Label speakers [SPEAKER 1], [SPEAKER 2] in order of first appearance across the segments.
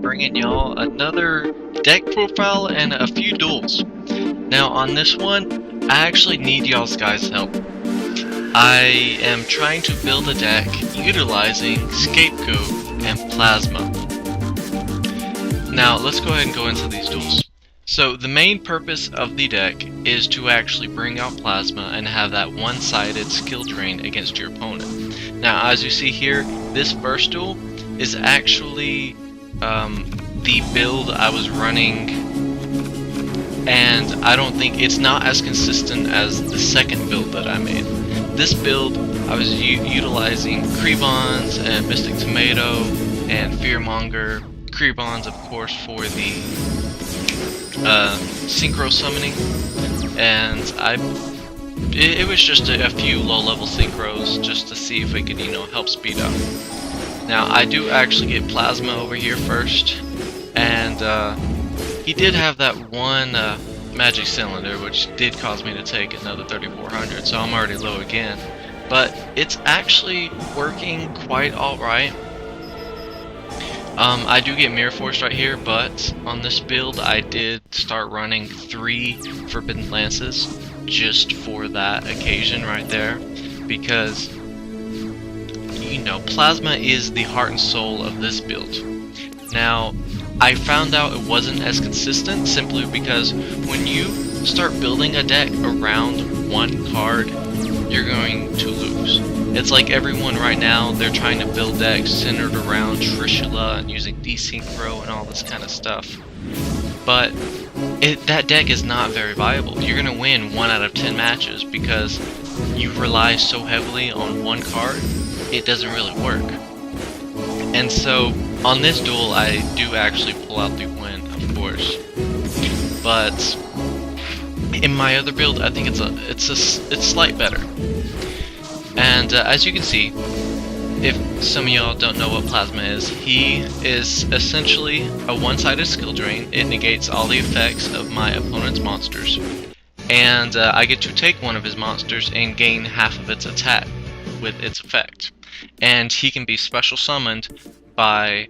[SPEAKER 1] bringing y'all another deck profile and a few duels. Now on this one, I actually need y'all's guys' help. I am trying to build a deck utilizing Scapegoat and Plasma. Now let's go ahead and go into these duels. So the main purpose of the deck is to actually bring out Plasma and have that one-sided skill drain against your opponent. Now as you see here, this first duel is actually the build I was running, and I don't think it's not as consistent as the second build that I made. This build I was utilizing Creebons and Mystic Tomato and Fearmonger. Creebons of course for the synchro summoning, and it was just a few low-level synchros just to see if we could, help speed up. Now I do actually get Plasma over here first, and he did have that one magic cylinder, which did cause me to take another 3400, so I'm already low again. But it's actually working quite alright. I do get Mirror Force right here, but on this build I did start running 3 Forbidden Lances just for that occasion right there, because Plasma is the heart and soul of this build. Now I found out it wasn't as consistent simply because when you start building a deck around one card, you're going to lose. It's like everyone right now, they're trying to build decks centered around Trishula and using desynchro and all this kind of stuff. But that deck is not very viable. You're going to win 1 out of 10 matches because you rely so heavily on one card, it doesn't really work. And so on this duel I do actually pull out the win, of course. But in my other build I think it's slight better. And as you can see, if some of y'all don't know what Plasma is, he is essentially a one-sided skill drain. It negates all the effects of my opponent's monsters, and I get to take one of his monsters and gain half of its attack with its effect. And he can be special summoned by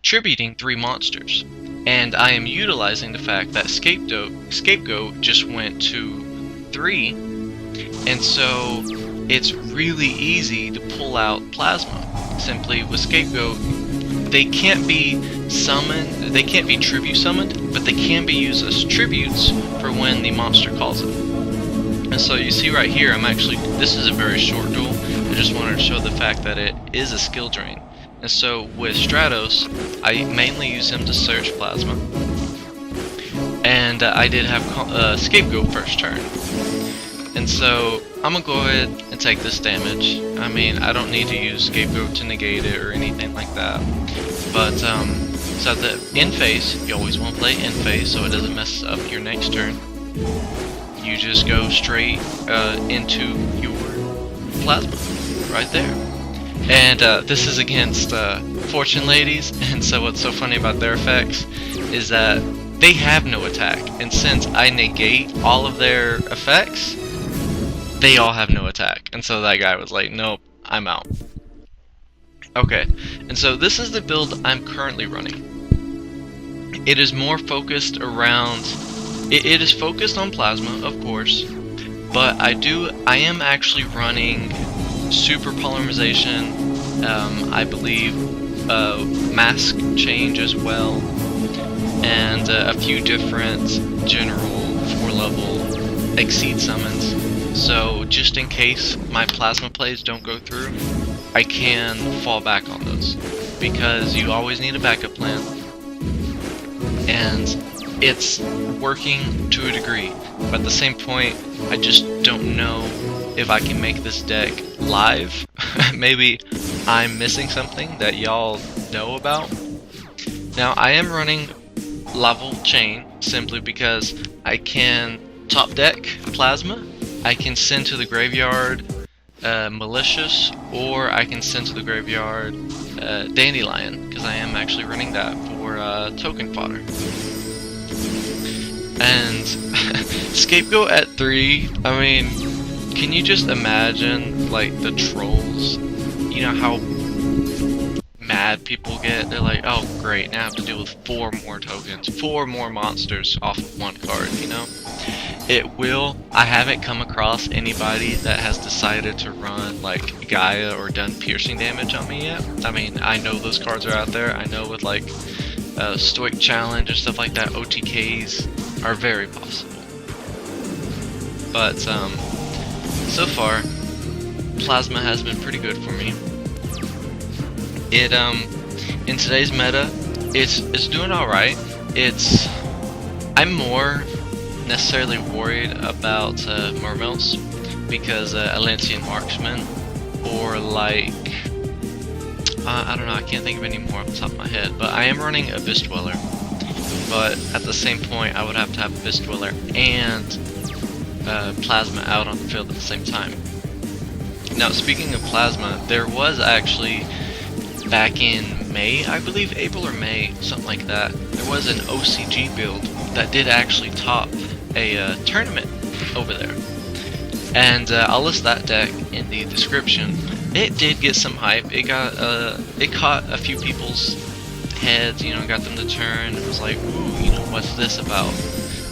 [SPEAKER 1] tributing 3 monsters. And I am utilizing the fact that Scapegoat just went to 3, and so it's really easy to pull out Plasma. Simply with Scapegoat, they can't be summoned, they can't be tribute summoned, but they can be used as tributes for when the monster calls it. And so you see right here, this is a very short duel. I just wanted to show the fact that it is a skill drain. And so with Stratos, I mainly use him to search Plasma. And I did have Scapegoat first turn. And so I'm gonna go ahead and take this damage. I mean, I don't need to use Scapegoat to negate it or anything like that. But so the end phase, you always want to play end phase so it doesn't mess up your next turn. You just go straight into your Plasma right there. And this is against Fortune Ladies, and so what's so funny about their effects is that they have no attack, and since I negate all of their effects, they all have no attack. And so that guy was like, nope, I'm out. Okay, and so this is the build I'm currently running. It is more focused around, it is focused on Plasma, of course, but I am actually running Super Polymerization, I believe Mask Change as well, and a few different general 4-level Exceed summons. So just in case my Plasma plays don't go through, I can fall back on those, because you always need a backup plan, and it's working to a degree. But at the same point, I just don't know if I can make this deck live. Maybe I'm missing something that y'all know about. Now I am running Level Chain simply because I can top deck Plasma, I can send to the graveyard Malicious, or I can send to the graveyard Dandelion, because I am actually running that for token fodder. And Scapegoat at 3, I mean, can you just imagine like the trolls? You know how mad people get. They're like, oh great, now I have to deal with 4 more tokens, 4 more monsters off of 1 card, you know? It will. I haven't come across anybody that has decided to run like Gaia or done piercing damage on me yet. I mean, I know those cards are out there. I know with like Stoic Challenge and stuff like that, OTKs are very possible. But so far, Plasma has been pretty good for me. It in today's meta, it's doing all right. I'm more necessarily worried about Mermils because Atlantean Marksman or like I don't know, I can't think of any more off the top of my head, but I am running Abyss Dweller. But at the same point, I would have to have Abyss Dweller and Plasma out on the field at the same time. Now, speaking of Plasma, there was actually back in May, I believe, April or May, something like that, there was an OCG build that did actually top a tournament over there. And I'll list that deck in the description. It did get some hype. It caught a few people's heads, you know, got them to turn. It was like, ooh, you know, what's this about?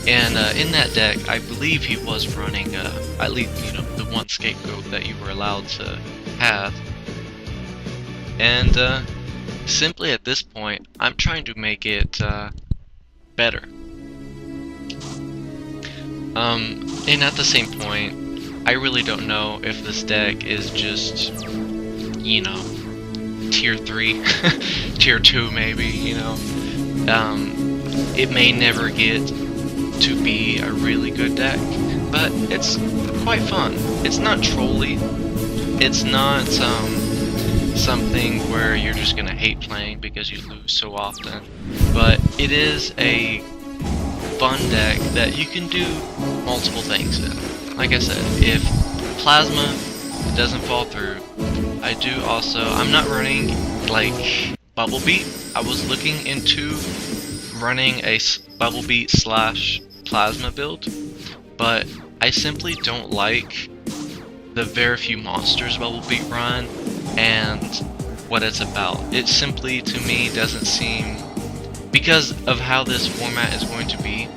[SPEAKER 1] And in that deck, I believe he was running at least, you know, the 1 Scapegoat that you were allowed to have. And simply at this point, I'm trying to make it better. And at the same point, I really don't know if this deck is just, you know, tier 3, tier 2 maybe, you know. It may never get to be a really good deck, but it's quite fun. It's not trolly. It's not something where you're just gonna hate playing because you lose so often, but it is a fun deck that you can do multiple things in. Like I said, if Plasma doesn't fall through, I'm not running like Bubble Beat. I was looking into running a Bubble Beat / Plasma build, but I simply don't like the very few monsters Bubble Beat run and what it's about. It simply, to me, doesn't seem, because of how this format is going to be,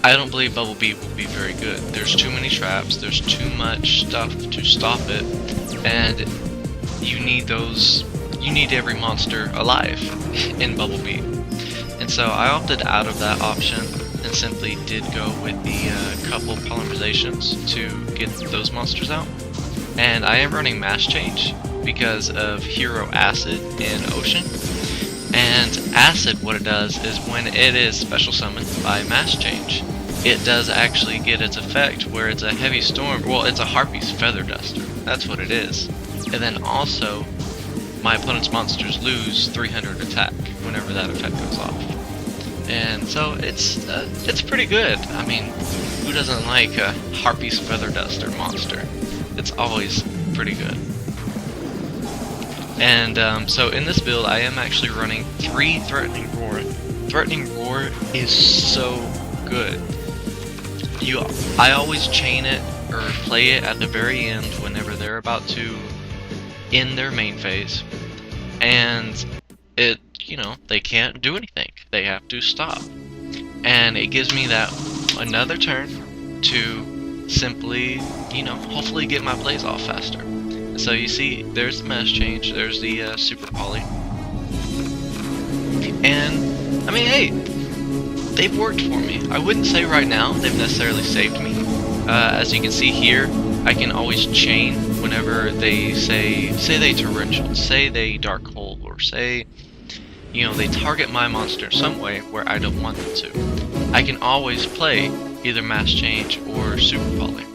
[SPEAKER 1] I don't believe Bubble Beat will be very good. There's too many traps, there's too much stuff to stop it, and you need every monster alive in Bubble Beat. And so I opted out of that option and simply did go with the couple polymerizations to get those monsters out. And I am running Mass Change because of Hero Acid in Ocean. And Acid, what it does is when it is special summoned by Mass Change, it does actually get its effect where it's a heavy storm. Well, it's a Harpy's Feather Duster. That's what it is. And then also, my opponent's monsters lose 300 attack whenever that effect goes off. And so it's pretty good. I mean, who doesn't like a Harpy's Feather Duster monster? It's always pretty good. And so in this build, I am actually running 3 Threatening Roar. Threatening Roar is so good. I always chain it or play it at the very end whenever they're about to end their main phase, and it, you know, they can't do anything. They have to stop, and it gives me that another turn to simply, you know, hopefully get my plays off faster. So you see, there's the Mass Change, there's the Super Poly, and I mean, hey, they've worked for me. I wouldn't say right now they've necessarily saved me. As you can see here, I can always chain whenever they say they torrential, say they dark hole, or say, you know, they target my monster in some way where I don't want them to. I can always play either Mass Change or Super Poly.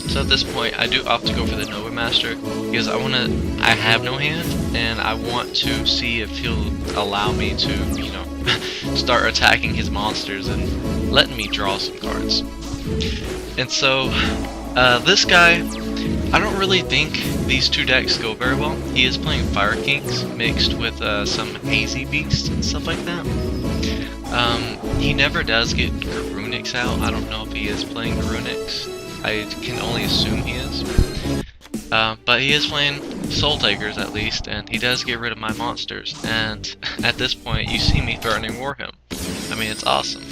[SPEAKER 1] So at this point, I do opt to go for the Nova Master because I have no hand, and I want to see if he'll allow me to, you know, start attacking his monsters and letting me draw some cards. And so, this guy, I don't really think these 2 decks go very well. He is playing Fire Kings mixed with some Hazy Beasts and stuff like that. He never does get Garunix out. I don't know if he is playing Garunix. I can only assume he is. But he is playing Soul Takers at least, and he does get rid of my monsters. And at this point, you see me threatening war him. I mean, it's awesome.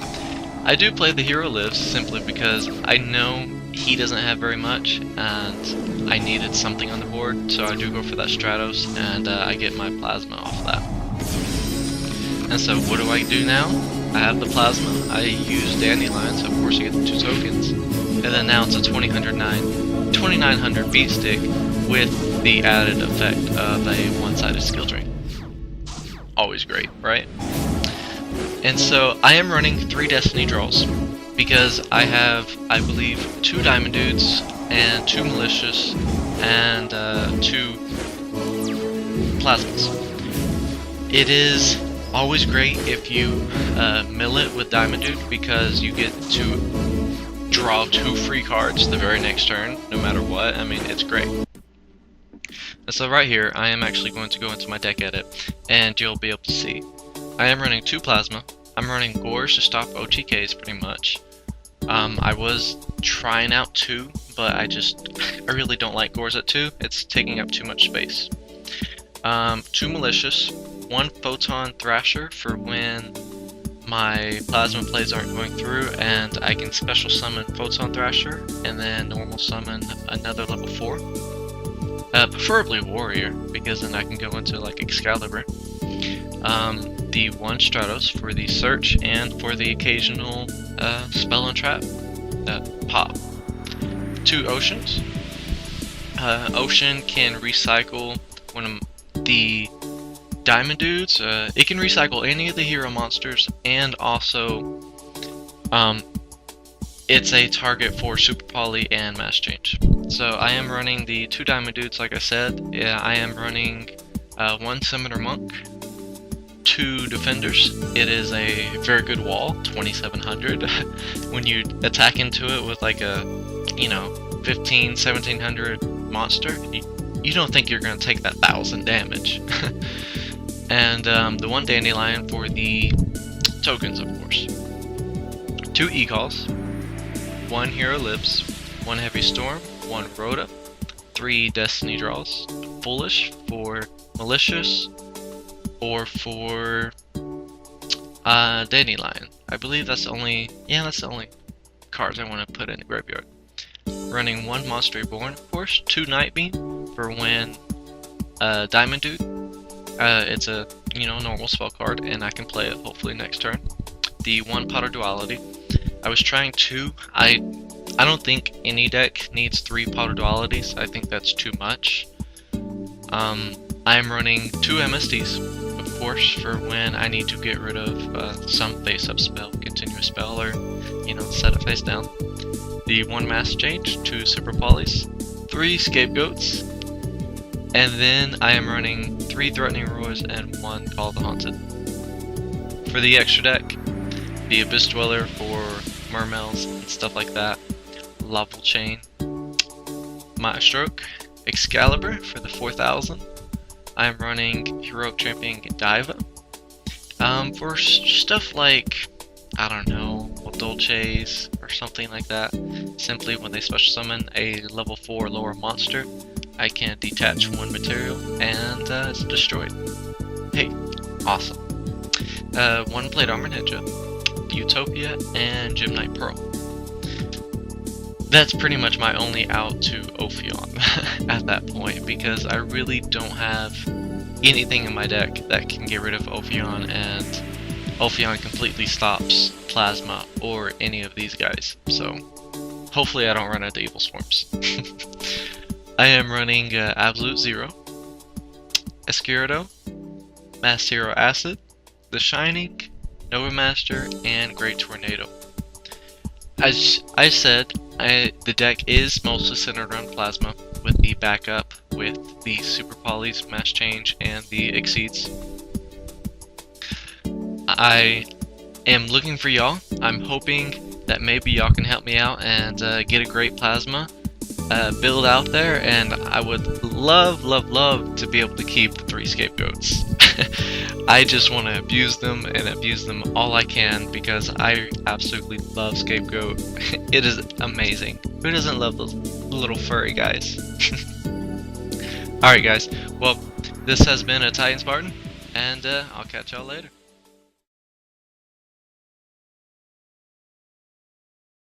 [SPEAKER 1] I do play the Hero Lives simply because I know he doesn't have very much, and I needed something on the board, so I do go for that Stratos, and I get my Plasma off that. And so what do I do now? I have the Plasma, I use Dandelion, so of course you get the 2 tokens, and then now it's a 2900 beat stick with the added effect of a one-sided skill drain. Always great, right? And so I am running 3 Destiny draws because I have, I believe, 2 Diamond Dudes and 2 Malicious and 2 Plasmas. It is always great if you mill it with Diamond Dude because you get to draw 2 free cards the very next turn, no matter what. I mean, it's great. And so right here, I am actually going to go into my deck edit, and you'll be able to see. I am running 2 Plasma. I'm running Gores to stop OTKs pretty much. I was trying out 2, but I really don't like Gores at 2. It's taking up too much space. 2 Malicious, 1 Photon Thrasher for when my Plasma plays aren't going through, and I can special summon Photon Thrasher and then normal summon another level 4. Preferably Warrior, because then I can go into like Excalibur. The 1 Stratos for the search and for the occasional spell and trap pop. 2 Oceans. Ocean can recycle one of the Diamond Dudes. It can recycle any of the hero monsters, and also it's a target for Super Poly and Mass Change. So I am running the 2 Diamond Dudes, like I said. Yeah, I am running 1 Summoner Monk, 2 Defenders. It is a very good wall, 2700. When you attack into it with like a, 1700 monster, you don't think you're going to take that 1000 damage. And the 1 Dandelion for the tokens, of course. 2 E-Calls, 1 Hero Lives, 1 Heavy Storm, 1 Rhoda, 3 Destiny Draws, Foolish for Malicious, or for Dandelion. I believe that's the only cards I want to put in the graveyard. Running 1 Monster Reborn, of course, 2 Nightbeam for when Diamond Dude. It's a normal spell card, and I can play it hopefully next turn. The 1 Pot of Duality. I was trying 2. I don't think any deck needs 3 Pot of Dualities. I think that's too much. I am running 2 MSTs, of course, for when I need to get rid of some face-up spell, continuous spell, or set it face down. The 1 Mass Change, 2 Super Polys, 3 Scapegoats, and then I am running 3 Threatening Roars and 1 Call of the Haunted. For the extra deck, the Abyss Dweller for Mermails and stuff like that, Lawful Chain, Might Stroke, Excalibur for the 4000. I am running Heroic Champion Godiva. For stuff like, I don't know, Dolces or something like that, simply when they special summon a level 4 or lower monster, I can detach 1 material and it's destroyed. Hey, awesome. 1 Plate Armor Ninja, Utopia, and Gymnite Pearl. That's pretty much my only out to Ophion at that point, because I really don't have anything in my deck that can get rid of Ophion, and Ophion completely stops Plasma or any of these guys, so hopefully I don't run into Evil Swarms. I am running Absolute Zero, Escurito, Mass Hero Acid, The Shining, Nova Master, and Great Tornado. As I said, the deck is mostly centered around Plasma, with the backup with the Super Polys, Mass Change, and the Exceeds. I am looking for y'all. I'm hoping that maybe y'all can help me out and get a great Plasma build out there, and I would love to be able to keep the 3 Scapegoats. I just want to abuse them and abuse them all I can, because I absolutely love Scapegoat. It is amazing. Who doesn't love those little furry guys? Alright guys, well, this has been a Titan Spartan, and I'll catch y'all later.